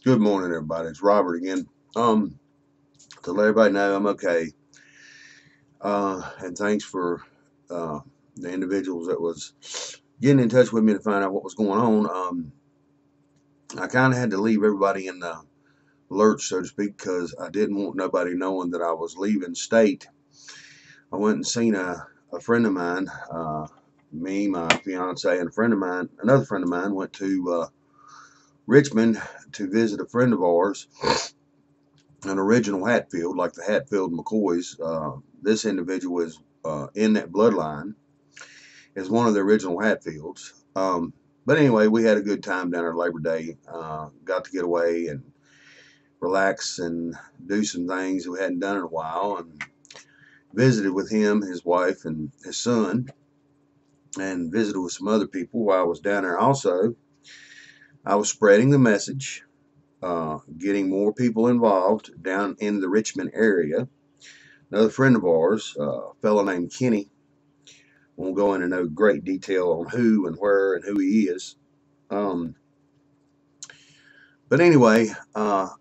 Good morning, everybody. It's Robert again. To let everybody know I'm okay. And thanks for uh, the individuals that was getting in touch with me to find out what was going on. I kind of had to leave everybody in the lurch, so to speak, because I didn't want nobody knowing that I was leaving state. I went and seen a friend of mine. Me, my fiance, and a friend of mine, another friend of mine, went to Richmond to visit a friend of ours, an original Hatfield, like the Hatfield McCoys. This individual is in that bloodline, is one of the original Hatfields. But anyway, we had a good time down there Labor Day. Got to get away and relax and do some things we hadn't done in a while, and visited with him, his wife, and his son, and visited with some other people while I was down there. Also, I was spreading the message, getting more people involved down in the Richmond area. Another friend of ours, a fellow named Kenny, won't go into no great detail on who and where and who he is. But anyway, to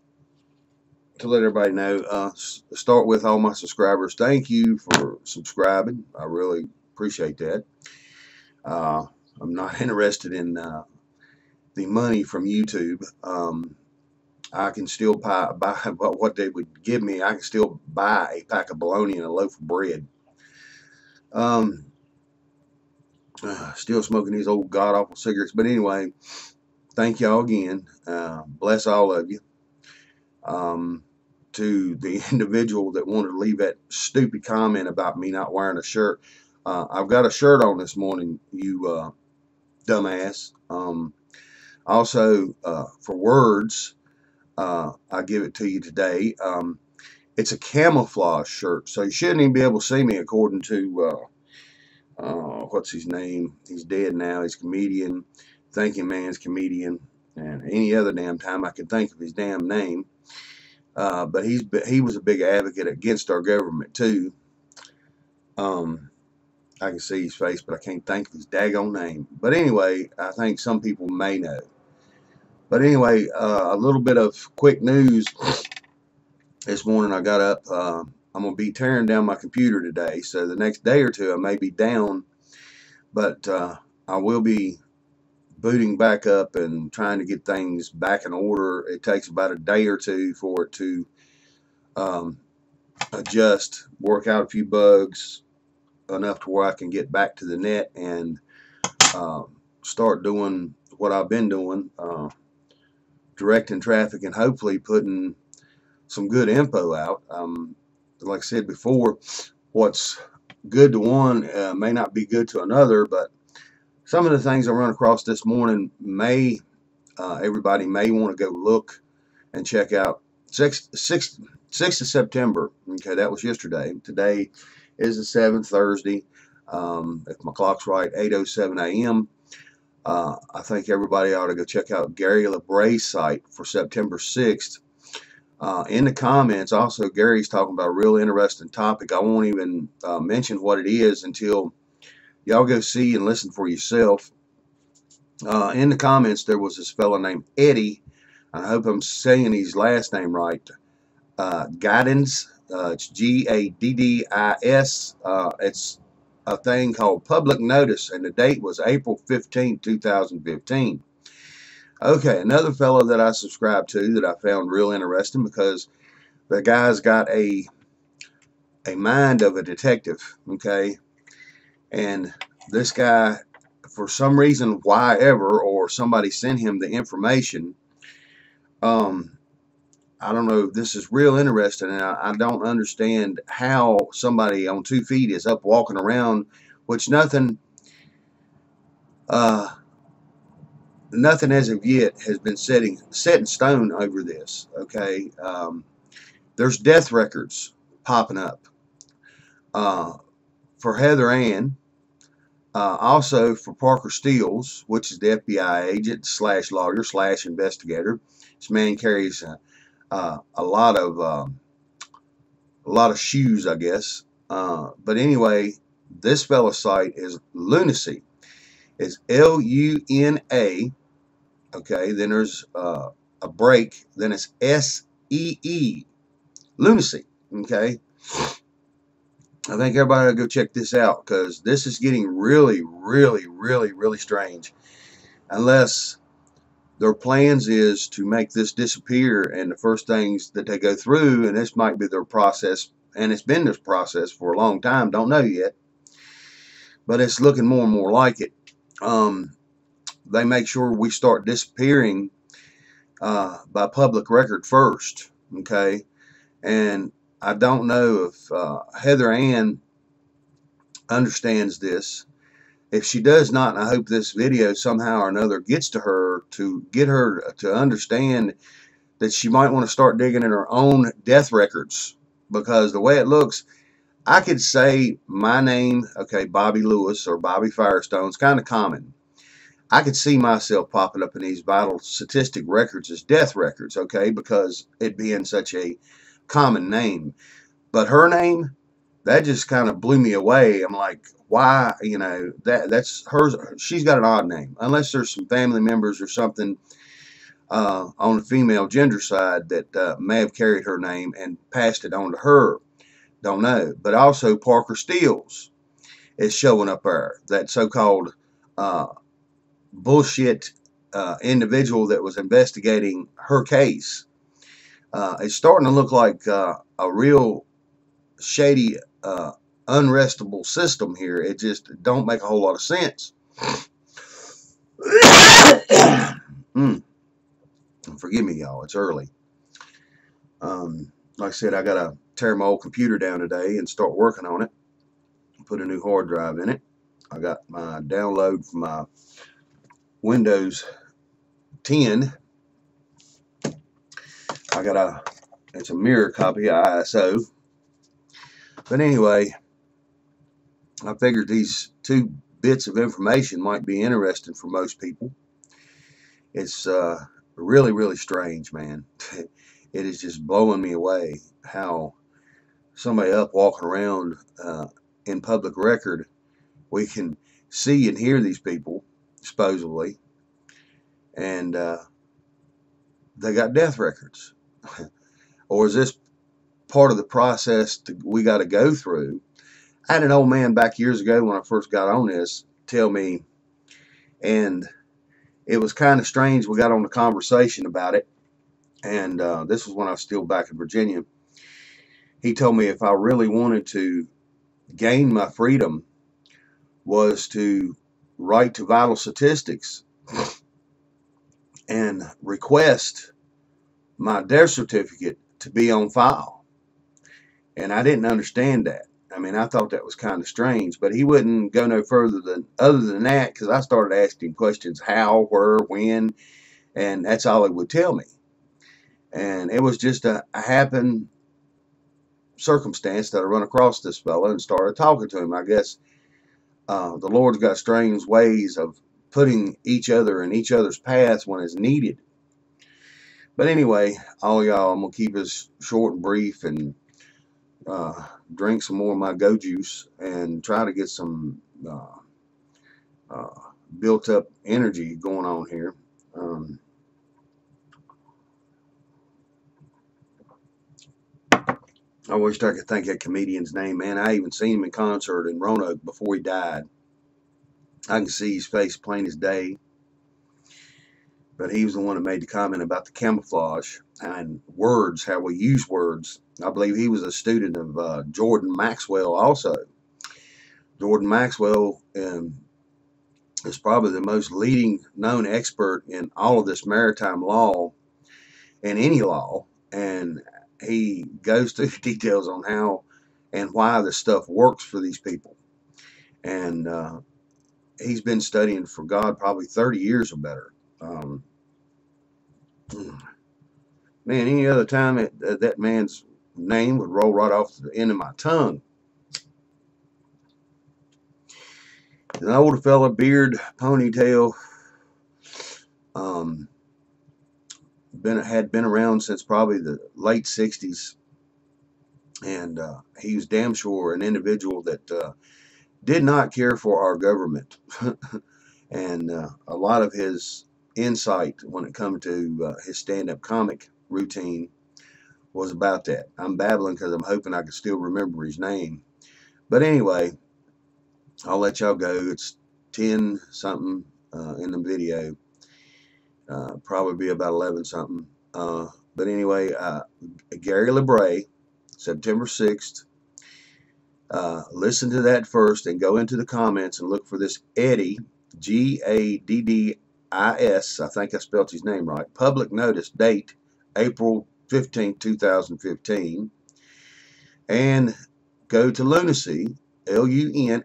let everybody know, start with all my subscribers. Thank you for subscribing. I really appreciate that. I'm not interested in the money from YouTube. I can still buy what they would give me. I can still buy a pack of bologna and a loaf of bread. Still smoking these old god awful cigarettes. But anyway, thank y'all again. Bless all of you. To the individual that wanted to leave that stupid comment about me not wearing a shirt, I've got a shirt on this morning, you dumbass. Also, for words, I give it to you today. It's a camouflage shirt, so you shouldn't even be able to see me, according to what's his name? He's dead now. He's a comedian, thinking man's comedian, and any other damn time I could think of his damn name. But he was a big advocate against our government too. I can see his face, but I can't think of his daggone name. But anyway, I think some people may know. But anyway, a little bit of quick news. This morning I got up. I'm going to be tearing down my computer today, so the next day or two I may be down, but I will be booting back up and trying to get things back in order. It takes about a day or two for it to adjust, work out a few bugs enough to where I can get back to the net and start doing what I've been doing, directing traffic and hopefully putting some good info out. Like I said before, what's good to one may not be good to another, but some of the things I run across this morning may everybody may want to go look and check out. 6th of September. Okay, that was yesterday. Today is the 7th, Thursday. If my clock's right, 8:07 a.m. I think everybody ought to go check out Gary LeBray's site for September 6th. In the comments, also, Gary's talking about a real interesting topic. I won't even mention what it is until y'all go see and listen for yourself. In the comments, there was this fellow named Eddie. I hope I'm saying his last name right. Gaddis. It's Gaddis. It's a thing called Public Notice, and the date was April 15, 2015. Okay, another fellow that I subscribe to that I found real interesting, because the guy's got a mind of a detective, okay? And this guy, for some reason, why ever, or somebody sent him the information, I don't know, this is real interesting, and I don't understand how somebody on 2 feet is up walking around, which nothing as of yet has been set in stone over this, okay? There's death records popping up for Heather Ann, also for Parker Steels, which is the FBI agent slash lawyer slash investigator. This man carries a lot of shoes, I guess. But anyway, this fellow's site is Lunacy. It's Luna. Okay, then there's a break, then it's SEE, lunacy. Okay, I think everybody will go check this out, because this is getting really, really, really, really strange. Unless their plans is to make this disappear, and the first things that they go through, and this might be their process, and it's been this process for a long time, don't know yet, but it's looking more and more like it. They make sure we start disappearing by public record first, okay? And I don't know if Heather Ann understands this. If she does not, and I hope this video somehow or another gets to her, to get her to understand that she might want to start digging in her own death records, because the way it looks, I could say my name, okay, Bobby Lewis or Bobby Firestone, is kind of common. I could see myself popping up in these vital statistic records as death records, okay, because it being such a common name. But her name, that just kind of blew me away. I'm like, why? You know, that's hers. She's got an odd name, unless there's some family members or something on the female gender side that may have carried her name and passed it on to her. Don't know. But also Parker Steels is showing up there. That so-called bullshit individual that was investigating her case. It's starting to look like a real shady, unrestable system here. It just don't make a whole lot of sense. Forgive me, y'all. It's early. Like I said, I got to tear my old computer down today and start working on it. Put a new hard drive in it. I got my download from my Windows 10. It's a mirror copy of ISO. But anyway, I figured these 2 bits of information might be interesting for most people. It's really, really strange, man. It is just blowing me away how somebody up walking around in public record, we can see and hear these people, supposedly, and they got death records. Or is this part of the process we got to go through? I had an old man back years ago when I first got on this tell me, and it was kind of strange. We got on the conversation about it, and this was when I was still back in Virginia. He told me if I really wanted to gain my freedom was to write to Vital Statistics and request my death certificate to be on file. And I didn't understand that. I mean, I thought that was kind of strange, but he wouldn't go no further than other than that, because I started asking questions: how, where, when, and that's all he would tell me. And it was just a happen circumstance that I run across this fella and started talking to him. I guess the Lord's got strange ways of putting each other in each other's paths when it's needed. But anyway, all y'all, I'm going to keep this short and brief, and drink some more of my Go Juice and try to get some built up energy going on here. I wish I could think that comedian's name, man. I even seen him in concert in Roanoke before he died. I can see his face plain as day. But he was the one that made the comment about the camouflage and words, how we use words. I believe he was a student of Jordan Maxwell also. Jordan Maxwell is probably the most leading known expert in all of this maritime law and any law. And he goes through details on how and why this stuff works for these people. And he's been studying for God probably 30 years or better. Man, any other time that man's name would roll right off the end of my tongue. An older fella, beard, ponytail, had been around since probably the late 60s, and he was damn sure an individual that did not care for our government. And a lot of his insight when it comes to his stand-up comic routine was about that. I'm babbling because I'm hoping I can still remember his name. But anyway, I'll let y'all go. It's 10 something in the video. Probably be about 11 something. But anyway, Gary LeBray, September 6th. Listen to that first and go into the comments and look for this Eddie, Gaddis. I think I spelled his name right. Public notice, date April 15, 2015. And go to Lunacy, Luna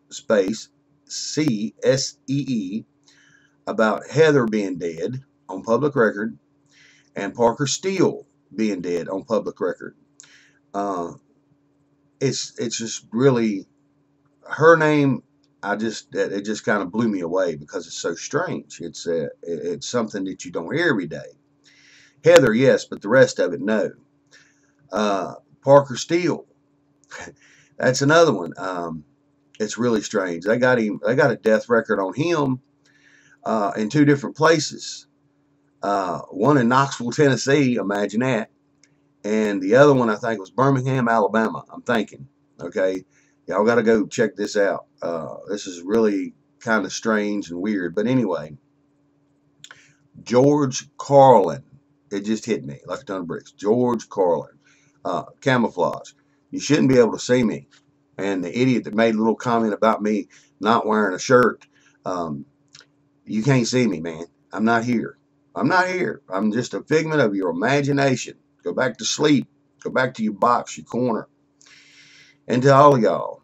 space CSEE, about Heather being dead on public record and Parker Steele being dead on public record. It's just really her name. It just kind of blew me away because it's so strange. It's something that you don't hear every day. Heather, yes, but the rest of it, no. Parker Steele, that's another one. It's really strange. They got a death record on him in 2 different places. One in Knoxville, Tennessee, imagine that. And the other one I think was Birmingham, Alabama, I'm thinking. Okay, y'all got to go check this out. This is really kind of strange and weird. But anyway, George Carlin, it just hit me like a ton of bricks. George Carlin, camouflage. You shouldn't be able to see me. And the idiot that made a little comment about me not wearing a shirt, you can't see me, man. I'm not here. I'm not here. I'm just a figment of your imagination. Go back to sleep. Go back to your box, your corner. And to all of y'all,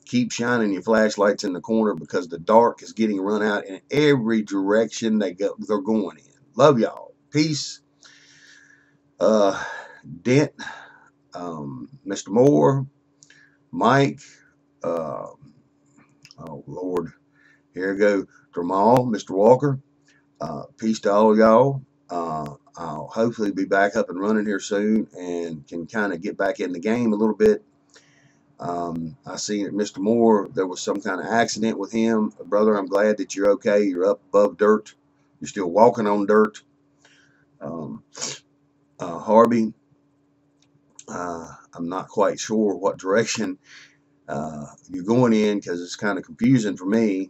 keep shining your flashlights in the corner because the dark is getting run out in every direction they're going in. Love y'all. Peace. Dent, Mr. Moore, Mike, oh Lord, here we go. Jamal, Mr. Walker, peace to all of y'all. I'll hopefully be back up and running here soon and can kind of get back in the game a little bit. I see that Mr. Moore, there was some kind of accident with him. Brother, I'm glad that you're okay. You're up above dirt. You're still walking on dirt. Harvey, I'm not quite sure what direction you're going in because it's kind of confusing for me.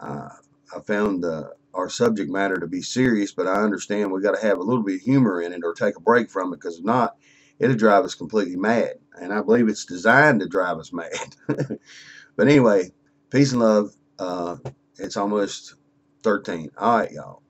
I found our subject matter to be serious, but I understand we got to have a little bit of humor in it or take a break from it, because if not, it'll drive us completely mad. And I believe it's designed to drive us mad. But anyway, peace and love. It's almost 13. All right, y'all.